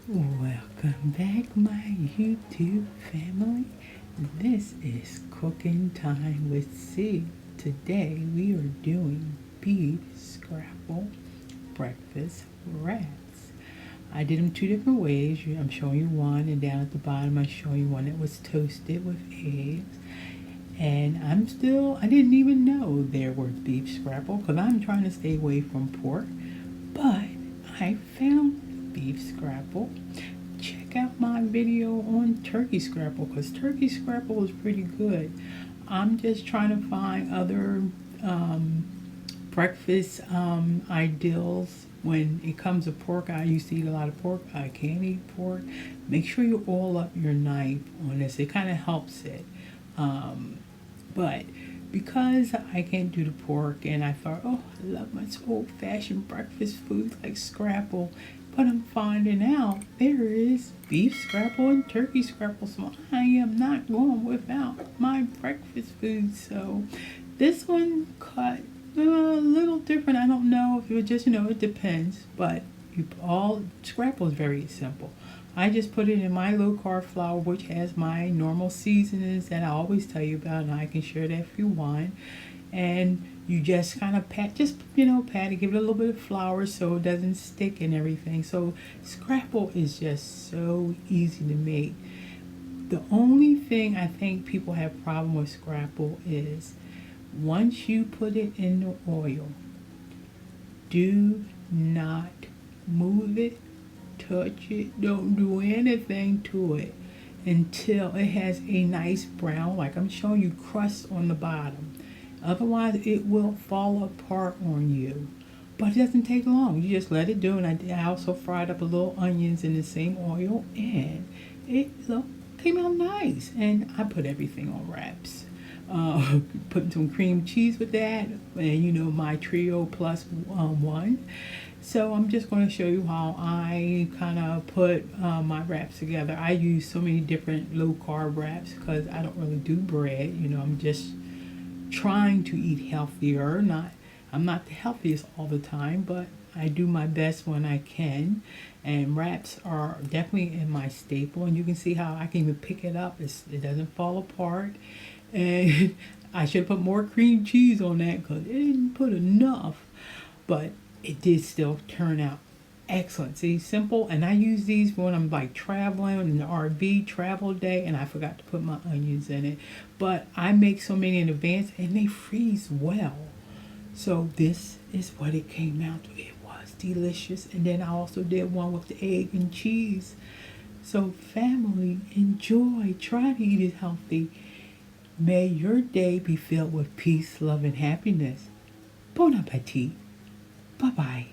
Welcome back, my YouTube family. This is Cooking Time with C. Today we are doing beef scrapple breakfast wraps. I did them two different ways. I'm showing you one, and down at the bottom I'm showing you one that was toasted with eggs. And I didn't even know there was beef scrapple because I'm trying to stay away from pork. But I found beef scrapple. Check out my video on turkey scrapple because turkey scrapple is pretty good. I'm just trying to find other breakfast ideals. When it comes to pork, I used to eat a lot of pork. I can't eat pork. Make sure you oil up your knife on this. It kind of helps it. But because I can't do the pork, and I thought, oh, I love my old-fashioned breakfast foods like scrapple, but I'm finding out there is beef scrapple and turkey scrapple, so I am not going without my breakfast food. So this one cut a little different. I don't know if it was just, it depends, but all scrapple is very simple. I just put it in my low carb flour, which has my normal seasonings that I always tell you about, and I can share that if you want. And you just kind of pat it, give it a little bit of flour so it doesn't stick and everything. So scrapple is just so easy to make. The only thing I think people have problem with scrapple is once you put it in the oil, do not move it, touch it, don't do anything to it until it has a nice brown, like I'm showing you, crust on the bottom. Otherwise it will fall apart on you. But it doesn't take long. You just let it do. And I also fried up a little onions in the same oil, and it came out nice. And I put everything on wraps. Putting some cream cheese with that, and my trio plus one. So I'm just going to show you how I kind of put my wraps together. I use so many different low carb wraps because I don't really do bread. I'm just trying to eat healthier. I'm not the healthiest all the time, but I do my best when I can. And wraps are definitely in my staple. And you can see how I can even pick it up. It doesn't fall apart. And I should have put more cream cheese on that because it didn't put enough. But it did still turn out excellent. See, simple. And I use these when I'm like traveling in the RV travel day, and I forgot to put my onions in it. But I make so many in advance and they freeze well. So this is what it came out to. It was delicious. And then I also did one with the egg and cheese. So family, enjoy. Try to eat it healthy. May your day be filled with peace, love, and happiness. Bon appetit. Bye-bye.